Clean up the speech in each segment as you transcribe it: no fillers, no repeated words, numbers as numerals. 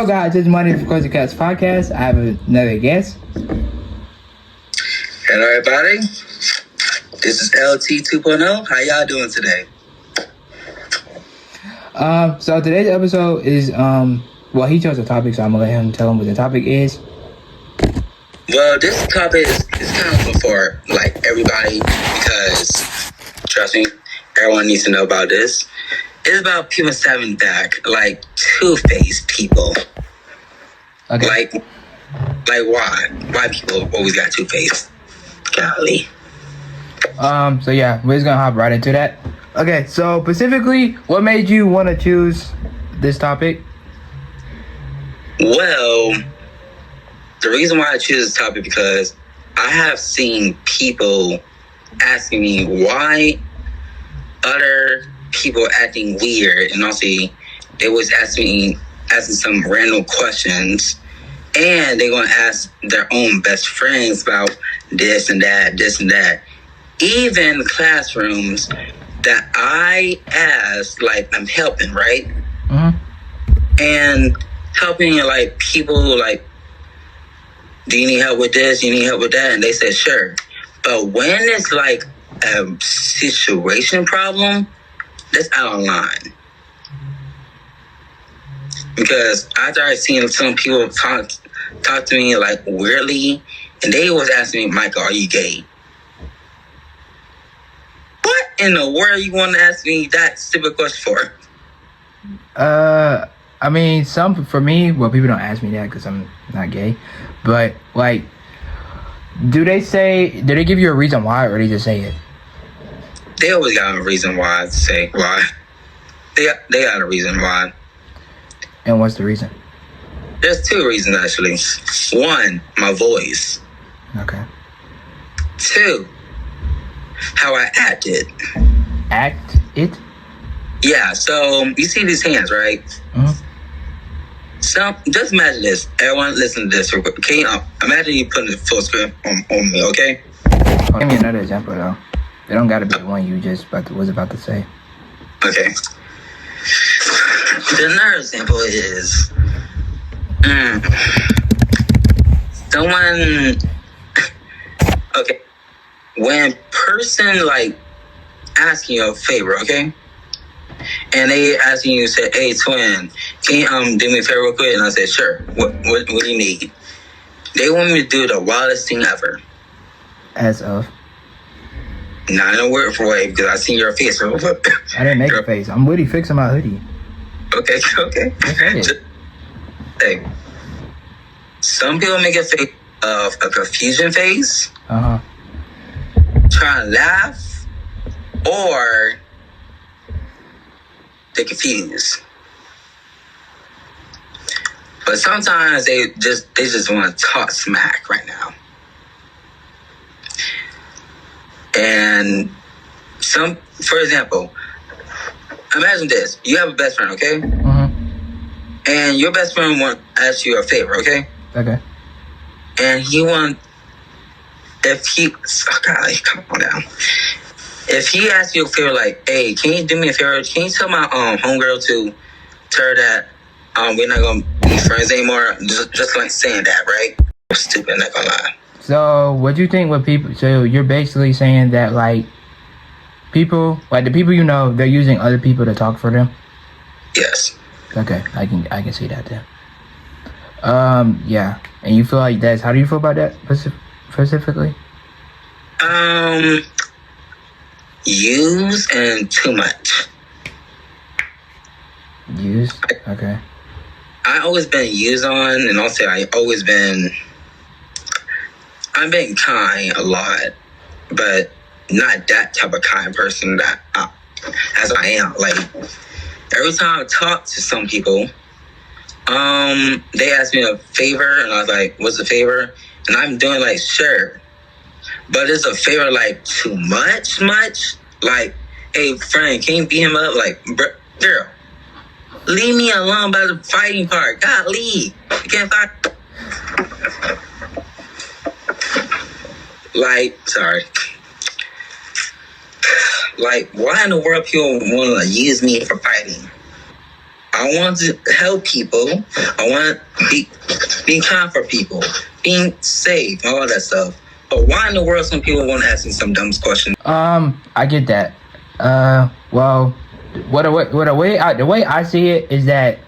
Hello, guys. This is Money for Cozy Cats podcast. I have another guest. Hello, everybody. This is LT 2.0. How y'all doing today? So today's episode is he chose a topic, so I'm gonna let him tell him what the topic is. Well, this topic is kind of for like everybody because trust me, everyone needs to know about this. It's about people stepping back, like two-faced people. Okay. Like why? Why people always got two-faced? Golly. So yeah, we're just gonna hop right into that. Okay, so specifically, what made you want to choose this topic? Well, the reason why I choose this topic because I have seen people asking me why other people acting weird, and also they was asking some random questions, and they're gonna ask their own best friends about this and that. Even classrooms that I asked, like I'm helping, right? Mm-hmm. And helping like people like, do you need help with this? You need help with that? And they said sure. But when it's like a situation problem, that's out of line. Because after I seen some people talk to me like weirdly, and they was asking me, Michael, are you gay? What in the world you want to ask me that stupid question for? I mean, for me, people don't ask me that because I'm not gay, but like, do they give you a reason why, or they just say it? They always got a reason why to say why. They got a reason why. And what's the reason? There's two reasons actually. One, my voice. Okay. Two, how I acted. Act it? Yeah, so you see these hands, right? Mm-hmm. So just imagine this. Everyone listen to this real quick. Okay, imagine you putting the full screen on me, okay? Give me another example though. It don't gotta be the one you just was about to say. Okay. The another example is someone. Okay, when person like asking you a favor, okay, and they asking you, say, "Hey, twin, can you do me a favor real quick?" And I said, "Sure. What do you need?" They want me to do the wildest thing ever. As of? Not in a word for way because I seen your face. I didn't make a face. I'm Woody fixing my hoodie. Okay. Hey, some people make a face of a confusion face, trying to laugh, or they confused. But sometimes they just want to talk smack right now. And for example, imagine this: you have a best friend, okay? Mm-hmm. And your best friend want to ask you a favor, okay? Okay. And calm down. If he asks you a favor, like, hey, can you do me a favor? Can you tell my homegirl to tell her that we're not gonna be friends anymore? Just like saying that, right? Stupid, not gonna lie. So what do you think with people? So you're basically saying that like people, like the people you know, they're using other people to talk for them? Yes. Okay, I can see that then. Yeah. And you feel like that's, how do you feel about that specifically? Use and too much. Use? Okay. I always been used on, and also I've been kind a lot, but not that type of kind person that as I am. Like every time I talk to some people, they ask me a favor, and I was like, "What's the favor?" And I'm doing like, "Sure," but it's a favor like too much. Like, "Hey, friend, can you beat him up?" Like, girl, leave me alone by the fighting part. God, leave. You can't fight. Like, sorry. Like, why in the world people want to use me for fighting? I want to help people. I want to be kind for people, being safe, all that stuff. But why in the world some people want to ask me some dumb questions? I get that. Well, the way I see it is that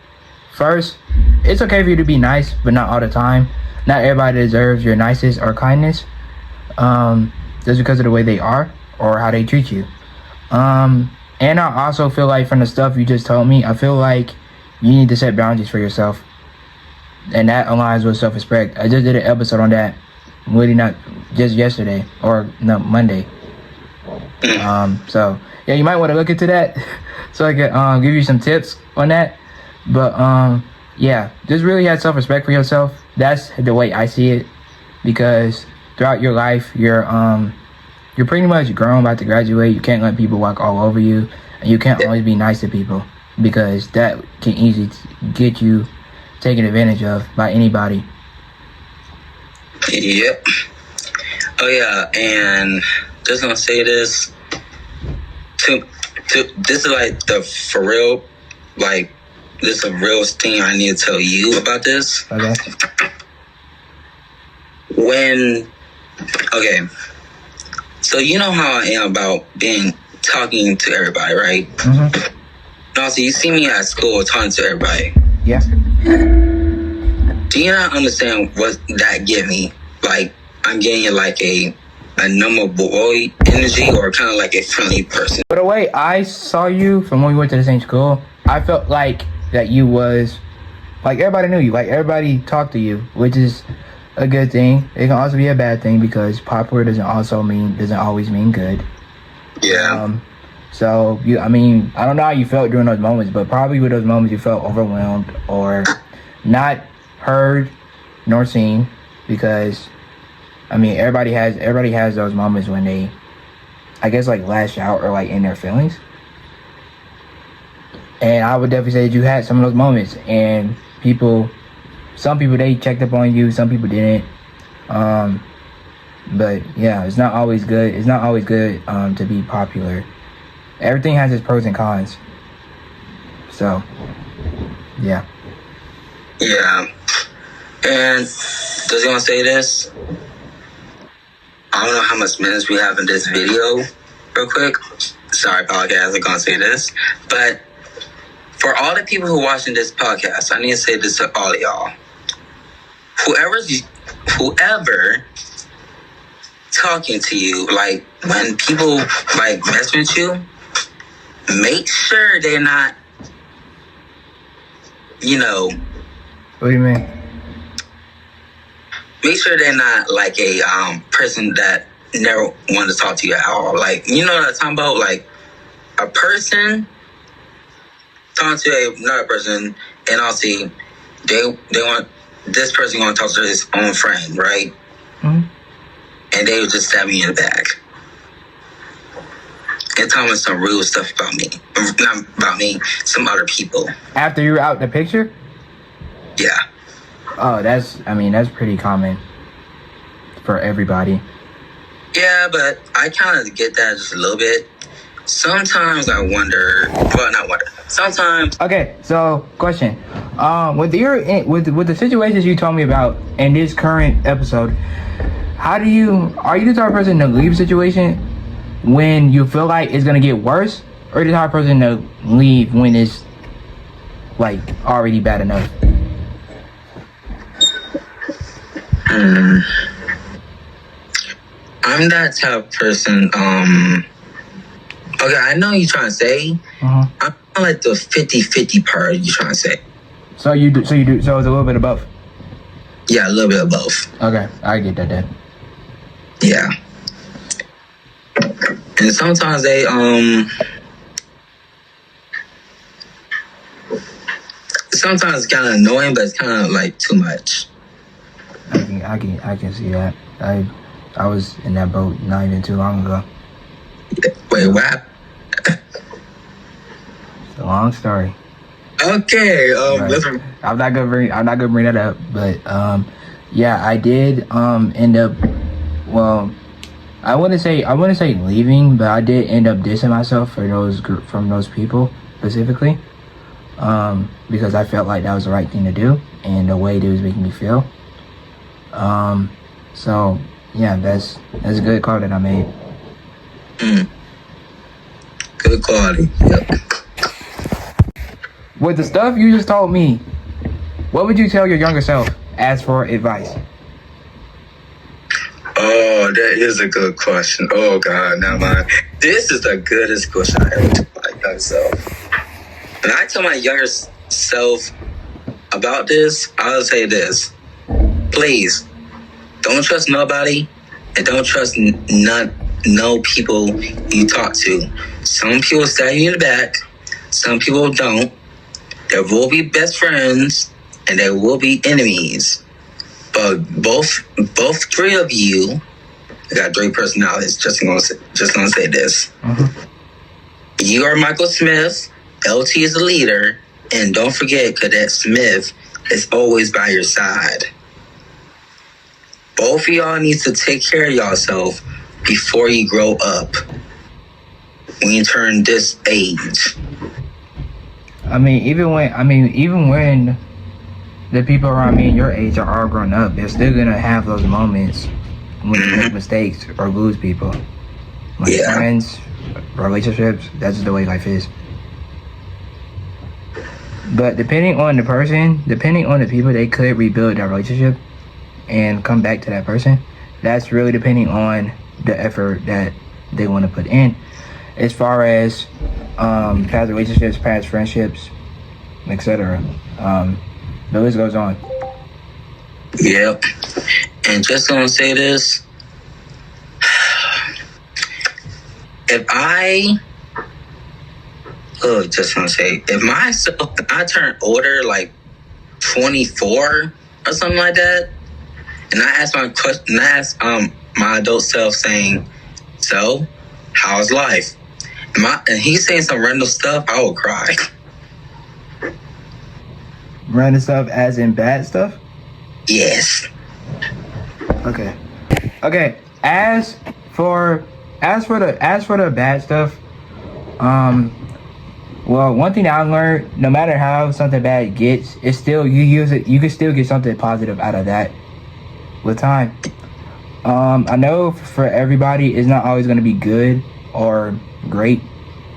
first, it's okay for you to be nice, but not all the time. Not everybody deserves your nicest or kindness, just because of the way they are or how they treat you. And I also feel like from the stuff you just told me, I feel like you need to set boundaries for yourself, and that aligns with self-respect. I just did an episode on that, really not just yesterday or no Monday. So yeah, you might want to look into that, so I can give you some tips on that. But yeah, just really have self-respect for yourself. That's the way I see it, because throughout your life, you're pretty much grown, about to graduate. You can't let people walk all over you, and you can't always be nice to people, because that can easily get you taken advantage of by anybody. Yep. Oh yeah, and just gonna say this. This is like the for real, like this is a real thing I need to tell you about this. Okay. So you know how I am about talking to everybody, right? Mm-hmm. And also, you see me at school talking to everybody. Yeah. Do you not understand what that give me? Like, I'm getting like a normal boy energy, or kind of like a friendly person. But the way I saw you from when we went to the same school, I felt like that you was like everybody knew you, like everybody talked to you, which is a good thing. It can also be a bad thing, because popular doesn't always mean good. Yeah. So I don't know how you felt during those moments, but probably with those moments you felt overwhelmed or not heard nor seen, because everybody has those moments when they, I guess, like lash out or like in their feelings. And I would definitely say that you had some of those moments, and some people they checked up on you, some people didn't. But yeah, it's not always good. It's not always good to be popular. Everything has its pros and cons. So yeah. Yeah. And does he want to say this? I don't know how much minutes we have in this video, real quick. Sorry, podcast, I'm going to say this. But for all the people who are watching this podcast, I need to say this to all of y'all. Whoever talking to you, like when people like mess with you, make sure they're not, What do you mean? Make sure they're not like a person that never wanted to talk to you at all. Like, you know what I'm talking about? Like a person talking to another person, and also they want this person going to talk to his own friend, right? Mm-hmm. And they would just stab me in the back and tell me some real stuff about me. Not about me, some other people. After you were out in the picture? Yeah. Oh, that's pretty common for everybody. Yeah, but I kind of get that just a little bit. Sometimes I wonder. Well, not wonder. Sometimes. Okay, so question: with the situations you told me about in this current episode, are you the type of person to leave a situation when you feel like it's gonna get worse, or the type of person to leave when it's like already bad enough? I'm that type of person. Okay, I know what you're trying to say. Uh-huh. I'm like the 50-50 part you're trying to say. So you do. So it's a little bit of both. Yeah, a little bit of both. Okay, I get that then. Yeah. And sometimes they sometimes it's kind of annoying, but it's kind of like too much. I can see that. I was in that boat not even too long ago. Wait, what happened? It's a long story. Okay. Right. I'm not gonna bring that up, but yeah, I did end up. Well, I wouldn't say leaving, but I did end up dissing myself from those people specifically. because I felt like that was the right thing to do and the way it was making me feel. So yeah, that's a good call that I made. Good quality. Yep. With the stuff you just told me, what would you tell your younger self as for advice? Oh, that is a good question. Oh God, now mind. This is the goodest question I ever told my younger self. When I tell my younger self about this, I'll say this: please, don't trust nobody, and don't trust no people you talk to. Some people stab you in the back, some people don't. There will be best friends, and there will be enemies. But both three of you, I got 3 personalities. Just gonna say this. You are Michael Smith. LT is the leader, and don't forget, Cadet Smith is always by your side. Both of y'all need to take care of yourself before you grow up. When you turn this age. Even when the people around me and your age are all grown up, they're still gonna have those moments when you make mistakes or lose people. Like friends, relationships, that's just the way life is. But depending on the person, depending on the people, they could rebuild that relationship and come back to that person. That's really depending on the effort that they want to put in. As far as past relationships, past friendships, etc. The list goes on. Yep. And just gonna say this. If I turn older, like 24 or something like that, and I ask my adult self saying, so, how's life? And he's saying some random stuff, I will cry. Random stuff as in bad stuff? Yes. Okay. As for the bad stuff, well, one thing that I learned, no matter how something bad gets, it's still, you can still get something positive out of that with time. I know for everybody, it's not always going to be good or great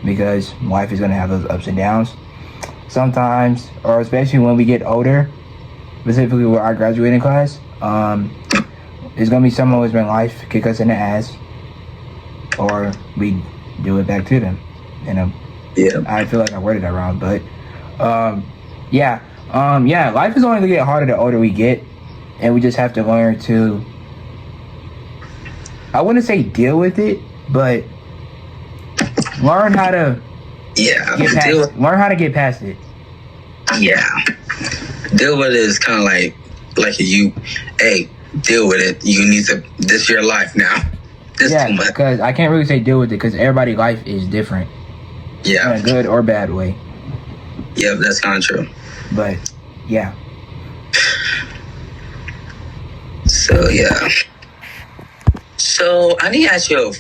because life is going to have those ups and downs. Sometimes, or especially when we get older, specifically with our graduating class, there's going to be some moments when life kick us in the ass or we do it back to them, you know. Yeah. I feel like I worded that wrong, but life is only gonna get harder the older we get, and we just have to learn to, I wouldn't say deal with it, but learn how to learn how to get past it. Yeah. Deal with it is kind of like deal with it. You need to, this is your life now. This too much. Because I can't really say deal with it because everybody's life is different. Yeah. In a good or bad way. Yeah, that's kind of true. But, yeah. So, yeah. So, I need to ask you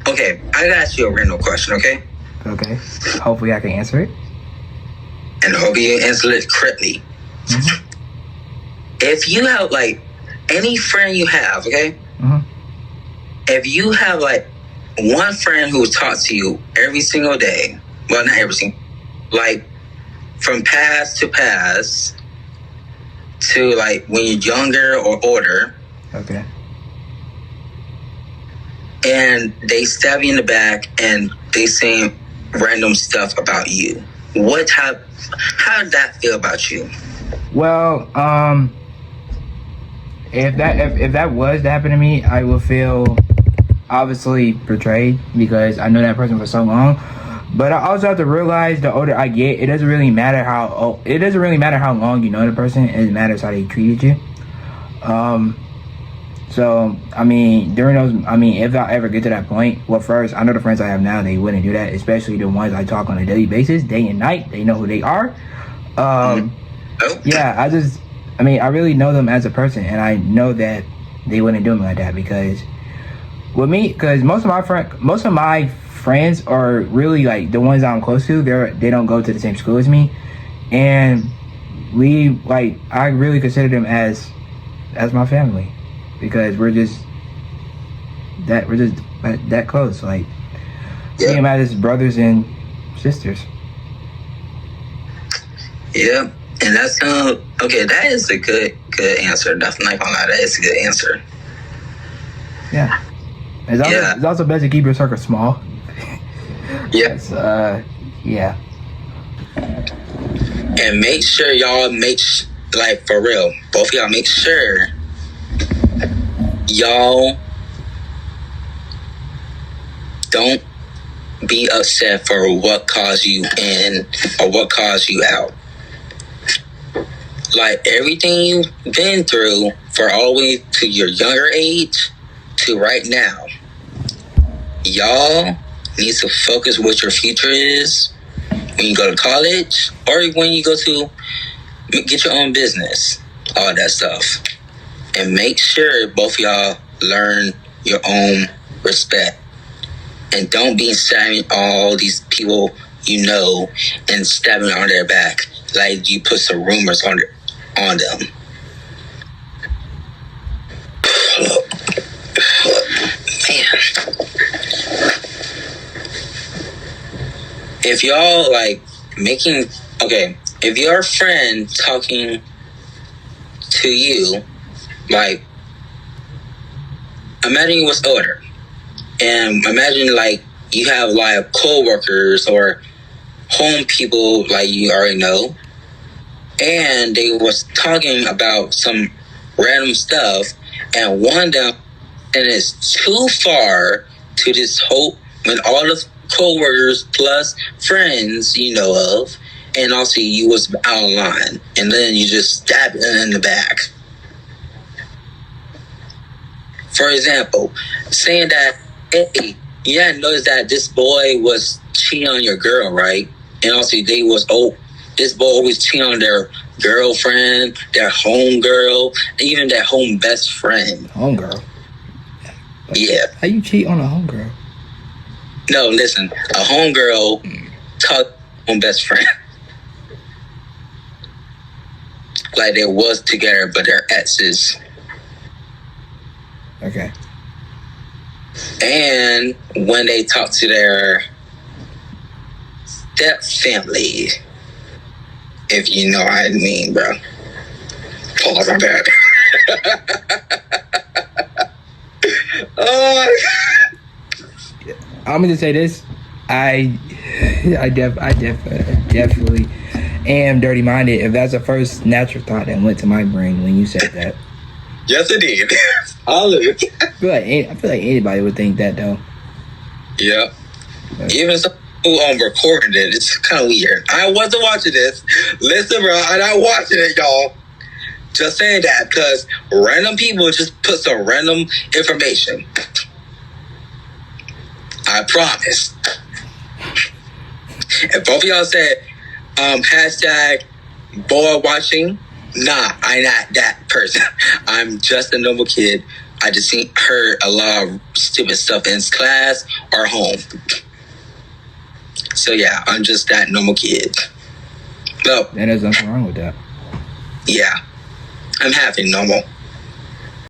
I gotta ask you a random question, okay? Okay. Hopefully I can answer it. And hope you answer it correctly. Mm-hmm. If you have, like, any friend you have, okay? Mm-hmm. If you have, like, one friend who talks to you every single day, well, not every single, like, from past to past to, like, when you're younger or older. Okay. And they stab you in the back and they say random stuff about you. How did that feel about you? Well, if that was to happen to me, I would feel obviously betrayed because I know that person for so long. But I also have to realize the older I get, it doesn't really matter how long you know the person. It matters how they treated you. So I mean, if I ever get to that point, well, first I know the friends I have now, they wouldn't do that, especially the ones I talk on a daily basis, day and night. They know who they are. Yeah, I really know them as a person, and I know that they wouldn't do me like that because with me, because most of my friends are really like the ones I'm close to. They don't go to the same school as me, and we like I really consider them as my family because we're just that close. Like see them as brothers and sisters. Yeah, and that's okay. That is a good answer. Definitely not gonna lie, that is a good answer. Yeah, it's also best to keep your circle small. Yeah. Yeah. And make sure y'all like for real, both of y'all make sure y'all don't be upset for what caused you in or what caused you out. Like everything you've been through for all the way to your younger age to right now, y'all need to focus what your future is when you go to college or when you go to get your own business, all that stuff. And make sure both of y'all learn your own respect. And don't be stabbing all these people you know and stabbing on their back like you put some rumors on them. Man. If y'all like if your friend talking to you, like imagine you was older and imagine like you have like co-workers or home people like you already know, and they was talking about some random stuff, and one of them, and it's too far to this whole when all the co-workers plus friends you know of, and also you was out of line, and then you just stab it in the back. For example, saying that, hey, you hadn't noticed that this boy was cheating on your girl, right? And also this boy always cheating on their girlfriend, their home girl, even their home best friend. Home girl? Yeah. How you cheat on a home girl? No, listen, a home girl talk home best friend. Like they was together, but they're exes. Okay. And when they talk to their step family, if you know what I mean, bro. Pause on that. I'm gonna say this. I definitely am dirty minded. If that's the first natural thought that went to my brain when you said that. Yes, it did. I feel like anybody would think that though. Yeah. Even some who recorded it, it's kind of weird. I wasn't watching this. Listen, bro, I'm not watching it, y'all. Just saying that because random people just put some random information. I promise. If both of y'all said hashtag boy watching, nah, I'm not that person. I'm just a normal kid. I just heard a lot of stupid stuff in class or home. So yeah, I'm just that normal kid. No. And there's nothing wrong with that. Yeah. I'm happy normal.